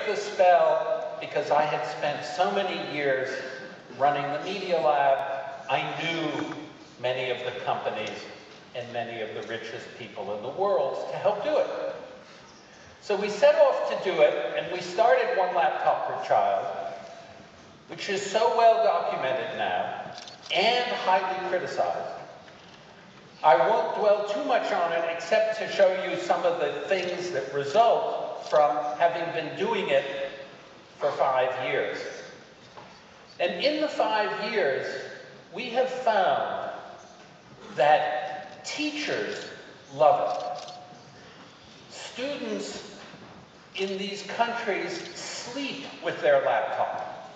the spell because I had spent so many years running the Media Lab. I knew many of the companies and many of the richest people in the world to help do it. So we set off to do it, and we started one laptop per child, which is so well documented now and highly criticized. I won't dwell too much on it except to show you some of the things that result from having been doing it for 5 years. And in the 5 years, we have found that teachers love it. Students in these countries sleep with their laptop.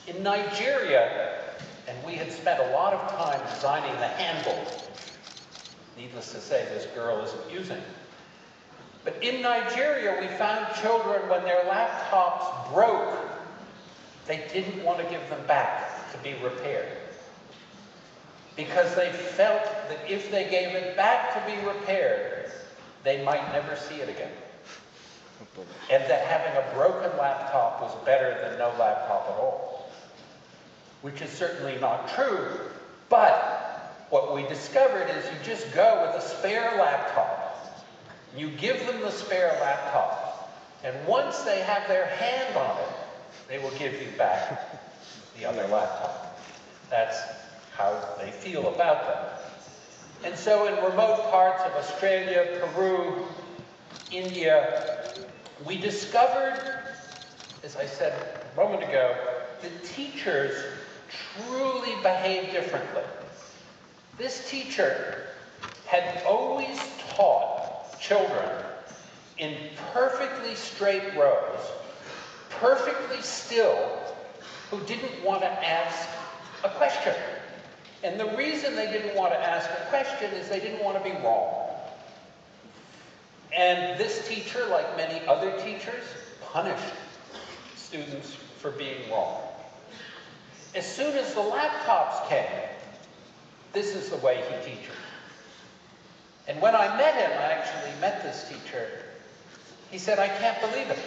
In Nigeria, and we had spent a lot of time designing the handbook. Needless to say, this girl isn't using it. But in Nigeria, we found children, when their laptops broke, they didn't want to give them back to be repaired. Because they felt that if they gave it back to be repaired, they might never see it again. And that having a broken laptop was better than no laptop at all. Which is certainly not true, but what we discovered is you just go with a spare laptop. You give them the spare laptop, and once they have their hand on it, they will give you back the other laptop. That's how they feel about them. And so in remote parts of Australia, Peru, India, we discovered, as I said a moment ago, that teachers truly behave differently. This teacher had always taught children in perfectly straight rows, perfectly still, who didn't want to ask a question. And the reason they didn't want to ask a question is they didn't want to be wrong. And this teacher, like many other teachers, punished students for being wrong. As soon as the laptops came, this is the way he teaches. And when I met him, I actually met this teacher, he said, I can't believe it.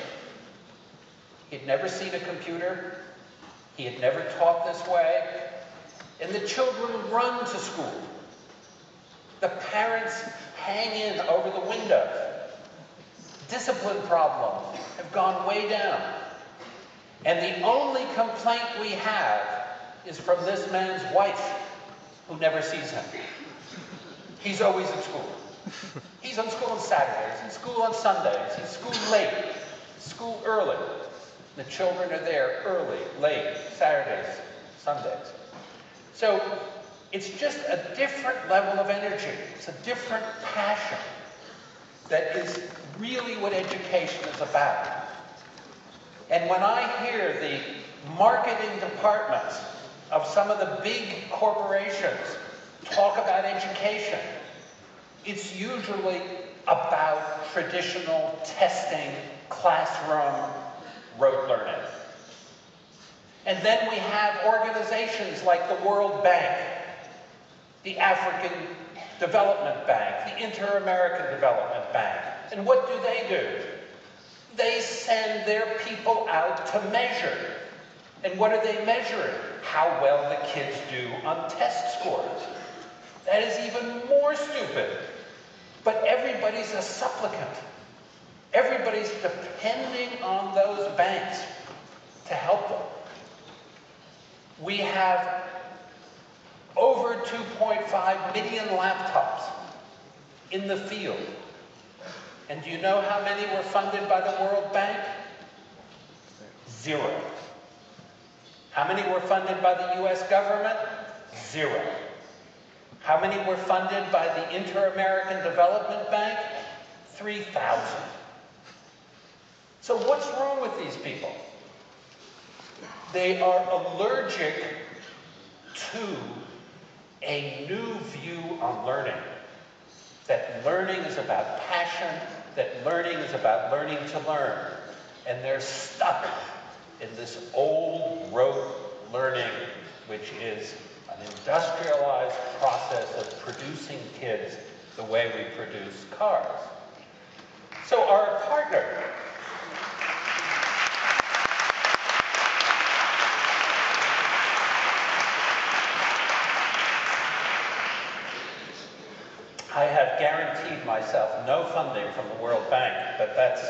He'd never seen a computer. He had never taught this way. And the children run to school. The parents hang in over the windows. Discipline problems have gone way down. And the only complaint we have is from this man's wife, who never sees him. He's always in school. He's in school on Saturdays, in school on Sundays, he's school late, school early. The children are there early, late, Saturdays, Sundays. So it's just a different level of energy. It's a different passion that is really what education is about. And when I hear the marketing departments of some of the big corporations talk about education, it's usually about traditional testing, classroom, rote learning. And then we have organizations like the World Bank, the African Development Bank, the Inter-American Development Bank. And what do? They send their people out to measure. And what are they measuring? How well the kids do on test scores. That is even more stupid. But everybody's a supplicant. Everybody's depending on those banks to help them. We have over 2.5 million laptops in the field. And do you know how many were funded by the World Bank? 0. How many were funded by the US government? 0. How many were funded by the Inter-American Development Bank? 3,000. So what's wrong with these people? They are allergic to a new view on learning. That learning is about passion, that learning is about learning to learn. And they're stuck in this old rote learning, which is an industrialized process of producing kids the way we produce cars. So our partner myself no funding from the World Bank, but that's,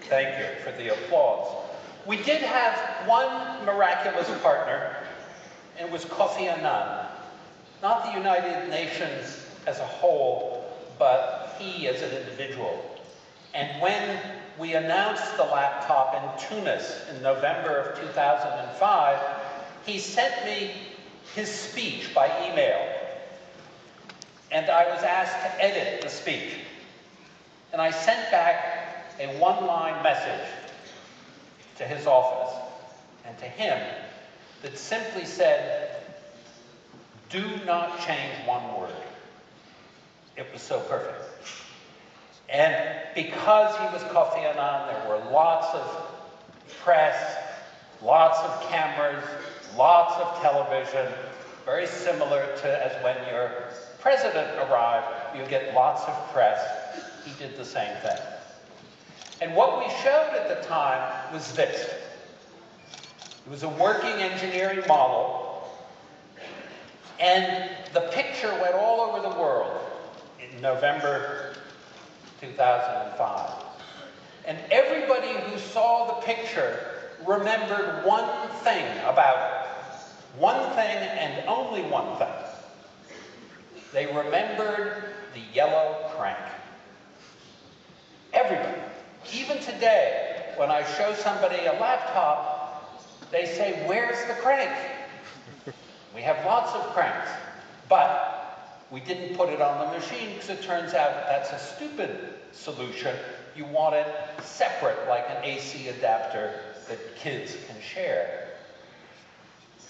thank you for the applause. We did have one miraculous partner, and it was Kofi Annan. Not the United Nations as a whole, but he as an individual. And when we announced the laptop in Tunis in November of 2005, he sent me his speech by email. And I was asked to edit the speech. And I sent back a one-line message to his office and to him that simply said, "Do not change one word." It was so perfect. And because he was Kofi Annan, there were lots of press, lots of cameras, lots of television, very similar to as when your president arrived, you get lots of press. He did the same thing. And what we showed at the time was this. It was a working engineering model, and the picture went all over the world in November 2005. And everybody who saw the picture remembered one thing about it. One thing and only one thing. They remembered the yellow crank. Everybody. Even today, when I show somebody a laptop, they say, "Where's the crank?" We have lots of cranks, but we didn't put it on the machine because it turns out that's a stupid solution. You want it separate, like an AC adapter that kids can share.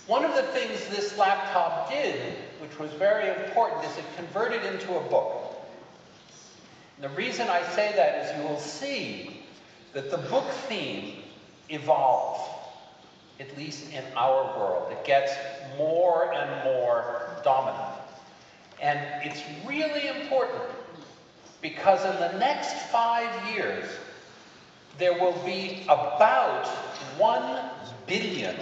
One of the things this laptop did, which was very important, is it converted into a book. And the reason I say that is you will see that the book theme evolves, at least in our world. It gets more and more dominant. And it's really important because in the next 5 years, there will be about 1 billion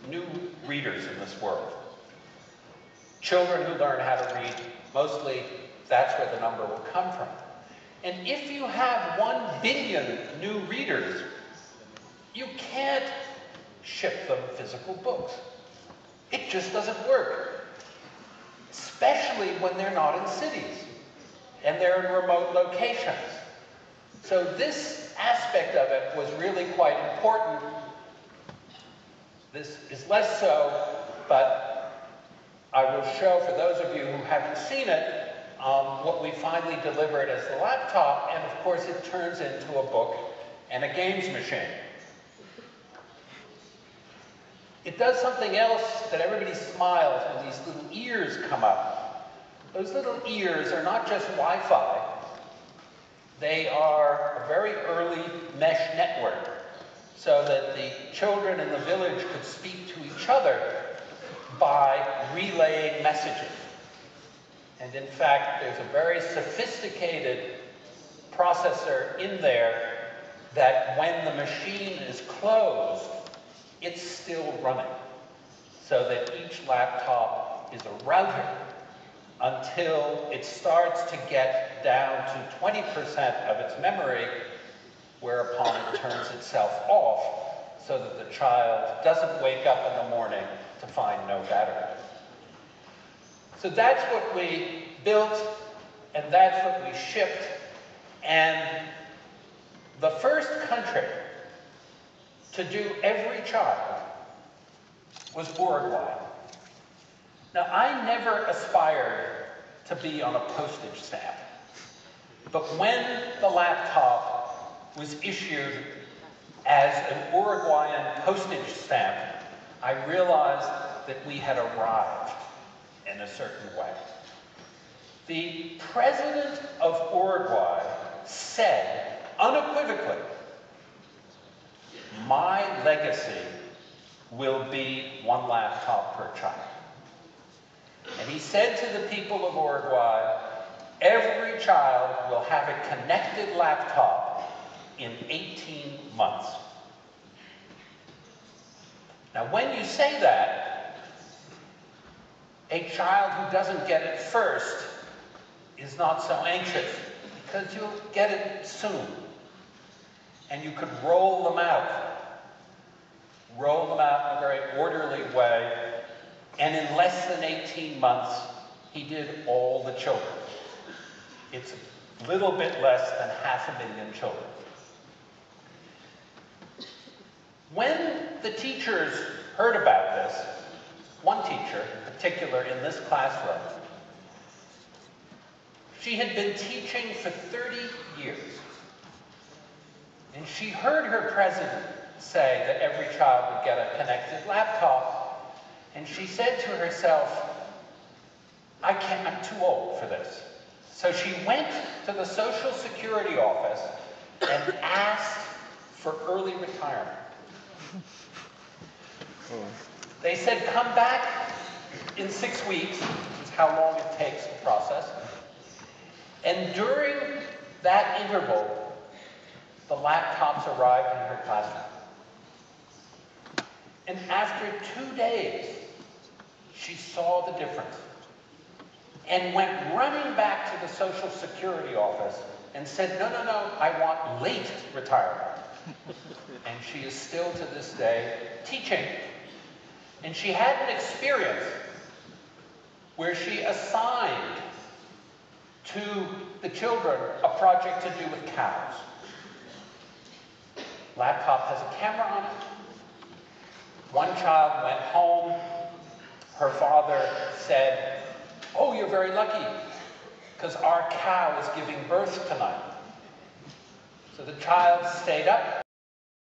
new readers in this world. Children who learn how to read, mostly that's where the number will come from. And if you have 1 billion new readers, you can't ship them physical books. It just doesn't work. Especially when they're not in cities and they're in remote locations. So this aspect of it was really quite important. This is less so, but I will show for those of you who haven't seen it, what we finally delivered as the laptop, and of course it turns into a book and a games machine. It does something else that everybody smiles when these little ears come up. Those little ears are not just Wi-Fi. They are a very early mesh network so that the children in the village could speak to each other by relaying messages. And in fact, there's a very sophisticated processor in there that when the machine is closed, it's still running. So that each laptop is a router until it starts to get down to 20% of its memory, whereupon it turns itself off so that the child doesn't wake up in the morning to find no battery. So that's what we built, and that's what we shipped. And the first country to do every child was Uruguay. Now, I never aspired to be on a postage stamp, but when the laptop was issued as an Uruguayan postage stamp, I realized that we had arrived in a certain way. The president of Uruguay said unequivocally, "My legacy will be 1 laptop per child." And he said to the people of Uruguay, every child will have a connected laptop in 18 months. Now, when you say that, a child who doesn't get it first is not so anxious because you'll get it soon. And you could roll them out in a very orderly way. And in less than 18 months, he did all the children. It's a little bit less than 500,000 children. When the teachers heard about this, one teacher in particular in this classroom, she had been teaching for 30 years. And she heard her president say that every child would get a connected laptop. And she said to herself, I'm too old for this. So she went to the Social Security office and asked for early retirement. They said, come back in 6 weeks, which is how long it takes to process. And during that interval, the laptops arrived in her classroom. And after 2 days, she saw the difference and went running back to the Social Security office and said, no, I want late retirement. And she is still to this day teaching. And she had an experience where she assigned to the children a project to do with cows. Laptop has a camera on it. One child went home. Her father said, oh, you're very lucky, because our cow is giving birth tonight. So the child stayed up